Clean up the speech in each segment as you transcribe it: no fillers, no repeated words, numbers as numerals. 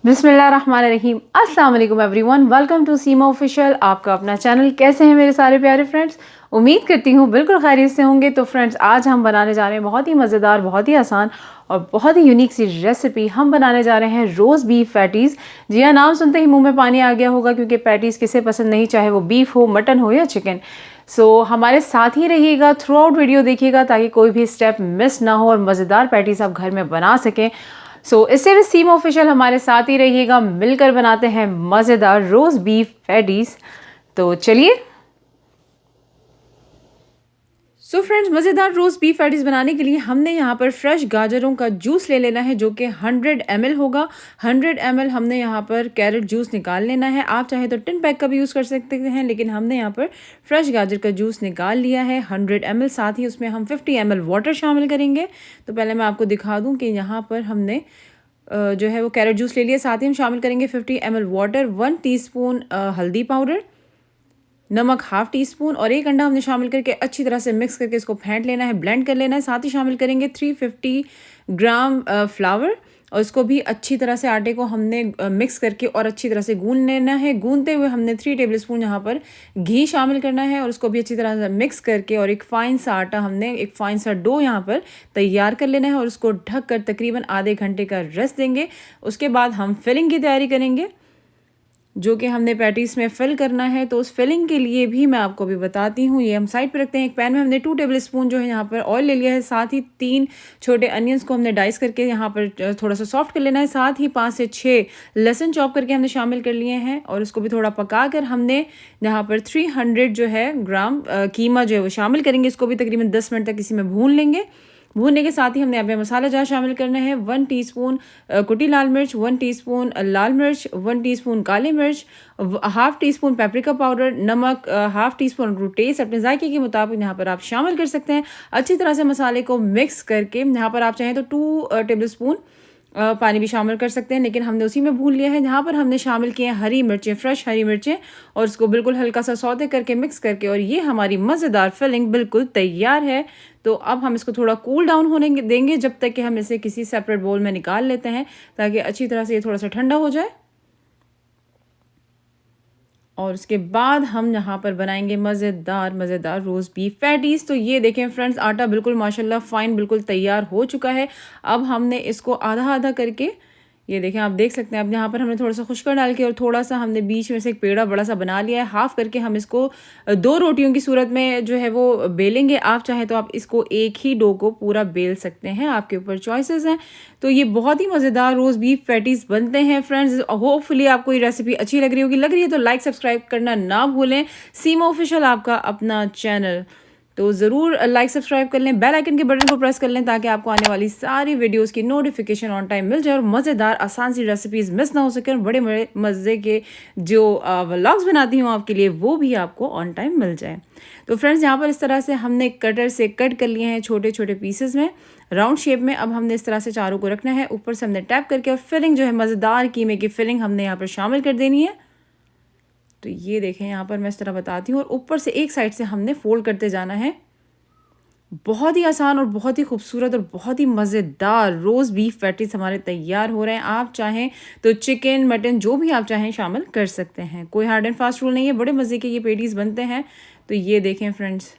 बिस्मिल्लाहिर्रहमानिर्रहीम। अस्सलाम वालेकुम everyone, welcome to Seema official, आपका अपना चैनल। कैसे हैं मेरे सारे प्यारे फ्रेंड्स? उम्मीद करती हूँ बिल्कुल खैरियत से होंगे। तो फ्रेंड्स, आज हम बनाने जा रहे हैं बहुत ही मज़ेदार, बहुत ही आसान और बहुत ही यूनिक सी रेसिपी। हम बनाने जा रहे हैं रोज़ बीफ पैटीज़। जी हाँ, नाम सुनते ही मुंह में पानी आ गया होगा, क्योंकि पैटीज़ किसे पसंद नहीं, चाहे वो बीफ हो, मटन हो या चिकन। हमारे साथ ही रहिएगा, थ्रू आउट वीडियो देखिएगा, ताकि कोई भी स्टेप मिस ना हो और मज़ेदार पैटीज़ आप घर में बना सकें। इससे भी सीम ऑफिशियल हमारे साथ ही रहिएगा, मिलकर बनाते हैं मज़ेदार रोज़ बीफ पैटीज़। तो चलिए। फ्रेंड्स, मज़ेदार रोज़ बीफ पैटीज़ बनाने के लिए हमने यहाँ पर फ्रेश गाजरों का जूस ले लेना है, जो कि 100 ml होगा। 100 ml हमने यहाँ पर कैरेट जूस निकाल लेना है। आप चाहे तो टिन पैक का भी यूज़ कर सकते हैं, लेकिन हमने यहाँ पर फ्रेश गाजर का जूस निकाल लिया है 100 ml। साथ ही उसमें हम 50 ml वाटर शामिल करेंगे। तो पहले मैं आपको दिखा दूँ कि यहाँ पर हमने जो है वो कैरेट जूस ले लिया। साथ ही हम शामिल करेंगे 50 ml वाटर, 1 टीस्पून हल्दी पाउडर, नमक हाफ टी स्पून और 1 अंडा हमने शामिल करके अच्छी तरह से मिक्स करके इसको फेंट लेना है, ब्लेंड कर लेना है। साथ ही शामिल करेंगे 350 ग्राम फ्लावर, और इसको भी अच्छी तरह से आटे को हमने मिक्स करके और अच्छी तरह से गूंद लेना है। गूंदते हुए हमने 3 टेबल स्पून यहाँ पर घी शामिल करना है और उसको भी अच्छी तरह से मिक्स करके और एक फ़ाइन सा आटा, हमने एक फ़ाइन सा डो यहाँ पर तैयार कर लेना है और उसको ढक कर तकरीबन आधे घंटे का रेस्ट देंगे। उसके बाद हम फिलिंग की तैयारी करेंगे, जो कि हमने पैटीज़ में फिल करना है। तो उस फिलिंग के लिए भी मैं आपको भी बताती हूँ। ये हम साइड पे रखते हैं। एक पैन में हमने 2 टेबल स्पून जो है यहाँ पर ऑयल ले लिया है। साथ ही 3 छोटे अनियंस को हमने डाइस करके यहाँ पर थोड़ा सा सॉफ्ट कर लेना है। साथ ही 5 से 6 लहसुन चॉप करके हमने शामिल कर लिए हैं और उसको भी थोड़ा पका कर हमने यहाँ पर 300 जो है ग्राम कीमा जो है वो शामिल करेंगे। इसको भी तकरीबन 10 मिनट तक इसी में भून लेंगे। भूनने के साथ ही हमने यहाँ पे मसाला जार शामिल करना है। 1 टीस्पून कुटी लाल मिर्च, 1 टीस्पून लाल मिर्च, 1 टीस्पून काली मिर्च, half tea spoon paprika powder, नमक हाफ टी स्पून टेस्ट अपने जायके के मुताबिक यहाँ पर आप शामिल कर सकते हैं। अच्छी तरह से मसाले को मिक्स करके यहाँ पर आप चाहें तो 2 टेबल स्पून पानी भी शामिल कर सकते हैं, लेकिन हमने उसी में भून लिया है। यहाँ पर हमने शामिल किए हैं हरी मिर्चें, फ्रेश हरी मिर्चें, और इसको बिल्कुल हल्का सा सौते करके मिक्स करके, और ये हमारी मज़ेदार फिलिंग बिल्कुल तैयार है। तो अब हम इसको थोड़ा कूल डाउन होने देंगे, जब तक कि हम इसे किसी सेपरेट बोल में निकाल लेते हैं, ताकि अच्छी तरह से ये थोड़ा सा ठंडा हो जाए। और उसके बाद हम यहाँ पर बनाएंगे मज़ेदार रोज़ बीफ पैटीज़। तो ये देखें फ्रेंड्स, आटा बिल्कुल माशाल्लाह फ़ाइन बिल्कुल तैयार हो चुका है। अब हमने इसको आधा आधा करके, ये देखें, आप देख सकते हैं। अब यहाँ पर हमने थोड़ा सा खुशका डाल के और थोड़ा सा हमने बीच में से एक पेड़ा बड़ा सा बना लिया है। हाफ़ करके हम इसको 2 रोटियों की सूरत में जो है वो बेलेंगे। आप चाहें तो आप इसको एक ही डो को पूरा बेल सकते हैं, आपके ऊपर चॉइसेस हैं। तो ये बहुत ही मज़ेदार रोज़ बीफ पैटीज़ बनते हैं फ्रेंड्स। होपफुली आपको ये रेसिपी अच्छी लग रही है तो लाइक सब्सक्राइब करना ना भूलें। सीमा ऑफिशियल आपका अपना चैनल, तो ज़रूर लाइक सब्सक्राइब कर लें, बेल आइकन के बटन को प्रेस कर लें, ताकि आपको आने वाली सारी वीडियोस की नोटिफिकेशन ऑन टाइम मिल जाए और मज़ेदार आसान सी रेसिपीज़ मिस ना हो सके, और बड़े बड़े मज़े के जो व्लॉग्स बनाती हूँ आपके लिए, वो भी आपको ऑन टाइम मिल जाए। तो फ्रेंड्स, यहाँ पर इस तरह से हमने कटर से कट कर लिए हैं छोटे छोटे पीसेस में, राउंड शेप में। अब हमने इस तरह से चारों को रखना है, ऊपर से हमने टैप करके और फिलिंग जो है मज़ेदार कीमे की फिलिंग हमने यहाँ पर शामिल कर देनी है। तो ये देखें, यहाँ पर मैं इस तरह बताती हूँ, और ऊपर से एक साइड से हमने फोल्ड करते जाना है। बहुत ही आसान और बहुत ही खूबसूरत और बहुत ही मज़ेदार रोज़ बीफ पैटीज़ हमारे तैयार हो रहे हैं। आप चाहें तो चिकन, मटन, जो भी आप चाहें शामिल कर सकते हैं। कोई हार्ड एंड फास्ट रूल नहीं है, बड़े मज़े के ये पैटीज़ बनते हैं। तो ये देखें फ्रेंड्स,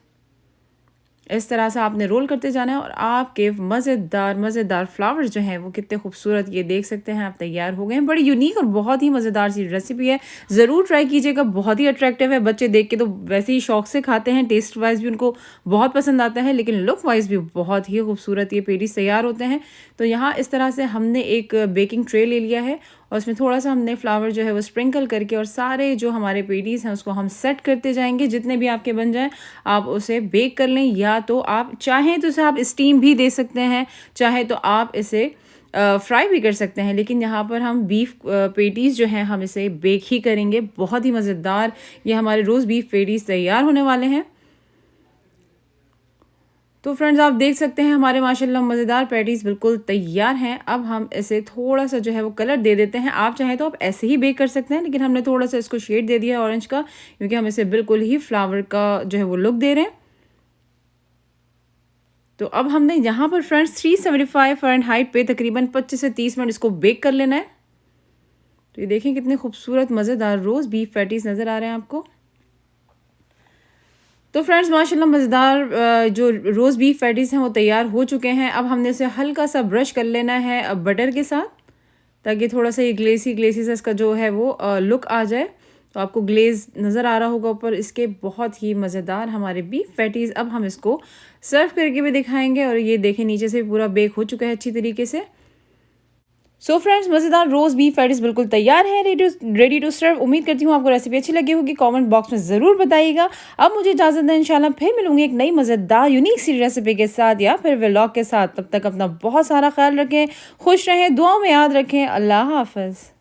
इस तरह से आपने रोल करते जाना है और आपके मज़ेदार फ्लावर्स जो हैं वो कितने खूबसूरत, ये देख सकते हैं, आप तैयार हो गए हैं। बड़ी यूनिक और बहुत ही मज़ेदार सी रेसिपी है, ज़रूर ट्राई कीजिएगा। बहुत ही अट्रैक्टिव है, बच्चे देख के तो वैसे ही शौक से खाते हैं, टेस्ट वाइज भी उनको बहुत पसंद आता है, लेकिन लुक वाइज भी बहुत ही खूबसूरत ये पेटीज तैयार होते हैं। तो यहाँ इस तरह से हमने एक बेकिंग ट्रे ले लिया है और उसमें थोड़ा सा हमने फ्लावर जो है वो स्प्रिंकल करके, और सारे जो हमारे पेटीज़ हैं उसको हम सेट करते जाएंगे। जितने भी आपके बन जाएं आप उसे बेक कर लें, या तो आप चाहें तो इसे आप स्टीम भी दे सकते हैं, चाहे तो आप इसे फ्राई भी कर सकते हैं। लेकिन यहाँ पर हम बीफ पेटीज़ जो हैं हम इसे बेक ही करेंगे। बहुत ही मज़ेदार ये हमारे रोज़ बीफ पेटीज़ तैयार होने वाले हैं। तो फ्रेंड्स, आप देख सकते हैं हमारे माशाल्लाह मज़ेदार पैटीज़ बिल्कुल तैयार हैं। अब हम इसे थोड़ा सा जो है वो कलर दे देते हैं। आप चाहें तो आप ऐसे ही बेक कर सकते हैं, लेकिन हमने थोड़ा सा इसको शेड दे दिया है ऑरेंज का, क्योंकि हम इसे बिल्कुल ही फ्लावर का जो है वो लुक दे रहे हैं। तो अब हमने यहाँ पर फ्रेंड्स 375 फ़ारेनहाइट पे तकरीबन 25 से 30 मिनट इसको बेक कर लेना है। तो ये देखें कितने खूबसूरत मज़ेदार रोज़ बीफ पैटीज़ नज़र आ रहे हैं आपको। तो फ्रेंड्स माशाल्लाह मज़ेदार जो रोज़ बीफ पैटीज़ हैं वो तैयार हो चुके हैं। अब हमने इसे हल्का सा ब्रश कर लेना है बटर के साथ, ताकि थोड़ा सा ये ग्लेसी सा इसका जो है वो लुक आ जाए। तो आपको ग्लेज़ नज़र आ रहा होगा ऊपर इसके। बहुत ही मज़ेदार हमारे बीफ पैटीज़। अब हम इसको सर्व करके भी दिखाएंगे। और ये देखें नीचे से पूरा बेक हो चुका है अच्छी तरीके से। सो फ्रेंड्स मज़ेदार रोज़ बीफ पैटीज़ बिल्कुल तैयार है, रेडी टू सर्व। उम्मीद करती हूँ आपको रेसिपी अच्छी लगी होगी। कमेंट बॉक्स में ज़रूर बताइएगा। अब मुझे इजाज़त दें, इंशाल्लाह फिर मिलूंगी एक नई मज़ेदार यूनिक सी रेसिपी के साथ या फिर व्लॉग के साथ। तब तक अपना बहुत सारा ख्याल रखें, खुश रहें, दुआओं में याद रखें। अल्लाह हाफ़िज़।